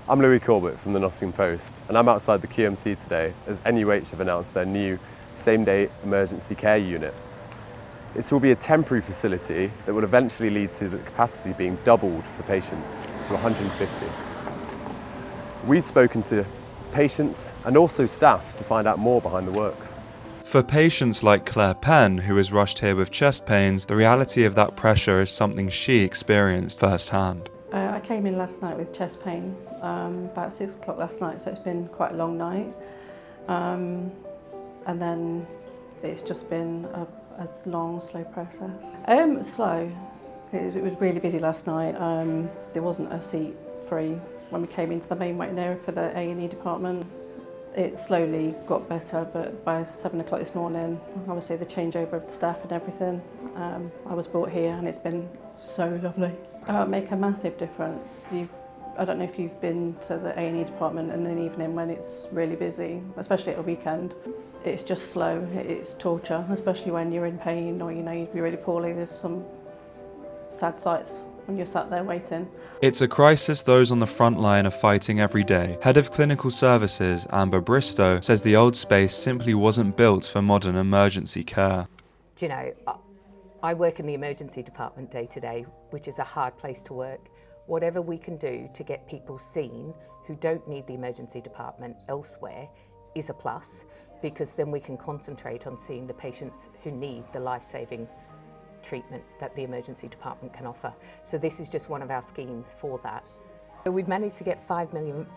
I'm Louis Corbett from the Nottingham Post, and I'm outside the QMC today as NUH have announced their new same-day emergency care unit. This will be a temporary facility that will eventually lead to the capacity being doubled for patients to 150. We've spoken to patients and also staff to find out more behind the works. For patients like Claire Penn, who was rushed here with chest pains, the reality of that pressure is something she experienced firsthand. I came in last night with chest pain, about 6 o'clock last night, so it's been quite a long night. And then it's just been a long, slow process. Slow. It was really busy last night. There wasn't a seat free when we came into the main waiting area for the A&E department. It slowly got better, but by 7 o'clock this morning, obviously the changeover of the staff and everything, I was brought here and it's been so lovely. It'll make a massive difference. I don't know if you've been to the A&E department in an evening when it's really busy, especially at a weekend. It's just slow, it's torture, especially when you're in pain or you're really poorly. There's some sad sights when you're sat there waiting. It's a crisis those on the front line are fighting every day. Head of Clinical Services, Amber Bristow, says the old space simply wasn't built for modern emergency care. Do you know, I work in the emergency department day to day, which is a hard place to work. Whatever we can do to get people seen who don't need the emergency department elsewhere is a plus, because then we can concentrate on seeing the patients who need the life-saving treatment that the emergency department can offer. So this is just one of our schemes for that. So we've managed to get 5 million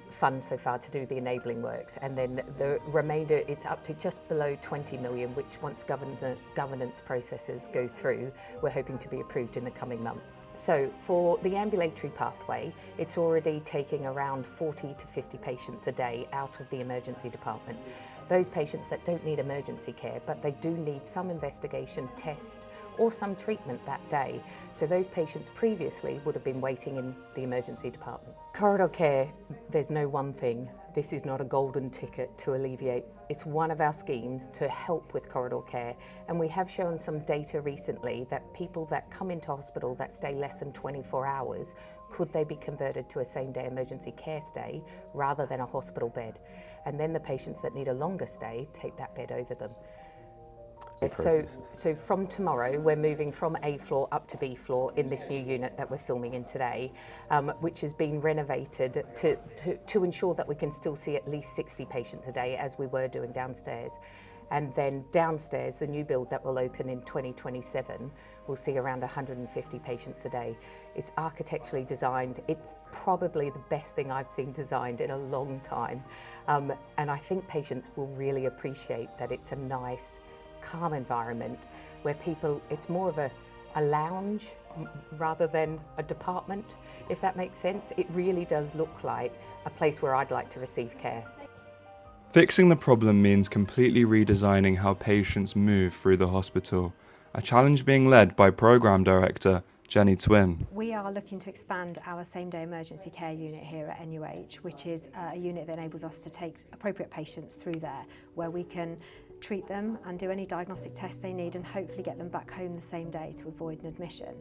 funds so far to do the enabling works, and then the remainder is up to just below 20 million, which once governance processes go through, we're hoping to be approved in the coming months. So for the ambulatory pathway, it's already taking around 40 to 50 patients a day out of the emergency department. Those patients that don't need emergency care, but they do need some investigation, test, or some treatment that day. So those patients previously would have been waiting in the emergency department. Corridor care, there's no one thing. This is not a golden ticket to alleviate. It's one of our schemes to help with corridor care. And we have shown some data recently that people that come into hospital that stay less than 24 hours, could they be converted to a same-day emergency care stay rather than a hospital bed? And then the patients that need a longer stay take that bed over them. So from tomorrow, we're moving from A floor up to B floor in this new unit that we're filming in today, which has been renovated to ensure that we can still see at least 60 patients a day as we were doing downstairs. And then downstairs, the new build that will open in 2027, will see around 150 patients a day. It's architecturally designed. It's probably the best thing I've seen designed in a long time. And I think patients will really appreciate that it's a nice, calm environment where it's more of a lounge rather than a department, if that makes sense. It really does look like a place where I'd like to receive care. Fixing the problem means completely redesigning how patients move through the hospital, a challenge being led by Programme Director Jenny Twin. We are looking to expand our same-day emergency care unit here at NUH, which is a unit that enables us to take appropriate patients through there, where we can treat them and do any diagnostic tests they need and hopefully get them back home the same day to avoid an admission.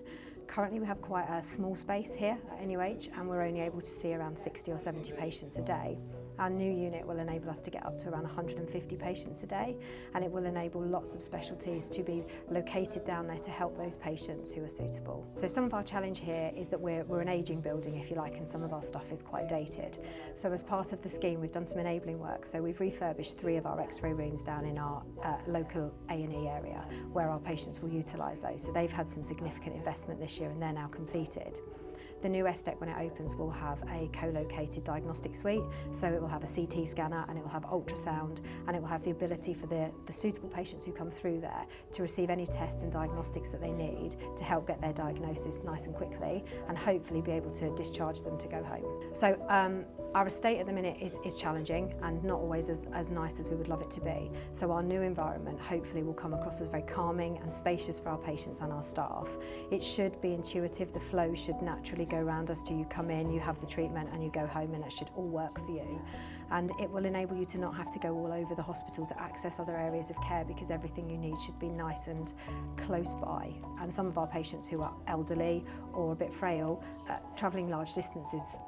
Currently we have quite a small space here at NUH and we're only able to see around 60 or 70 patients a day. Our new unit will enable us to get up to around 150 patients a day, and it will enable lots of specialties to be located down there to help those patients who are suitable. So some of our challenge here is that we're an ageing building, if you like, and some of our stuff is quite dated. So as part of the scheme, we've done some enabling work. So we've refurbished 3 of our X-ray rooms down in our local A&E area, where our patients will utilise those. So they've had some significant investment this year and they're now completed. The new SDEC, when it opens, will have a co-located diagnostic suite, so it will have a CT scanner and it will have ultrasound, and it will have the ability for the suitable patients who come through there to receive any tests and diagnostics that they need to help get their diagnosis nice and quickly, and hopefully be able to discharge them to go home. So Our estate at the minute is challenging and not always as nice as we would love it to be. So our new environment hopefully will come across as very calming and spacious for our patients and our staff. It should be intuitive, the flow should naturally go around us to you come in, you have the treatment and you go home, and it should all work for you. And it will enable you to not have to go all over the hospital to access other areas of care, because everything you need should be nice and close by. And some of our patients who are elderly or a bit frail, travelling large distances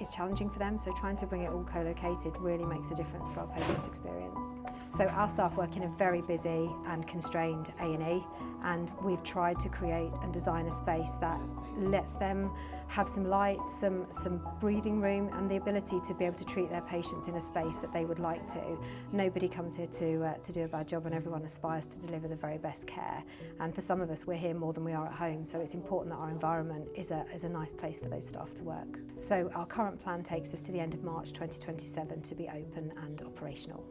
is challenging for them, so trying to bring it all co-located really makes a difference for our patients' experience. So our staff work in a very busy and constrained A&E, and we've tried to create and design a space that lets them have some light, some breathing room, and the ability to be able to treat their patients in a space that they would like to. Nobody comes here to do a bad job, and everyone aspires to deliver the very best care. And for some of us, we're here more than we are at home, so it's important that our environment is a nice place for those staff to work. So our current plan takes us to the end of March 2027 to be open and operational.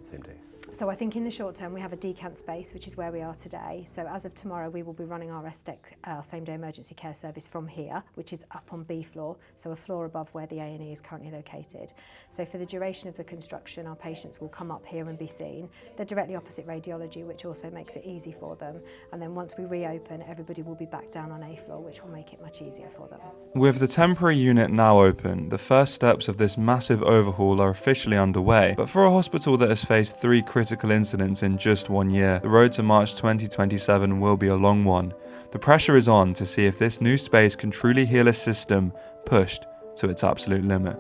Same day. So I think in the short term we have a decant space, which is where we are today. So as of tomorrow we will be running our SDEC, same day emergency care service, from here, which is up on B floor, so a floor above where the A&E is currently located. So for the duration of the construction, our patients will come up here and be seen. They're directly opposite radiology, which also makes it easy for them. And then once we reopen, everybody will be back down on A floor, which will make it much easier for them. With the temporary unit now open, the first steps of this massive overhaul are officially underway, but for a hospital that has faced 3 critical incidents in just 1 year, the road to March 2027 will be a long one. The pressure is on to see if this new space can truly heal a system pushed to its absolute limit.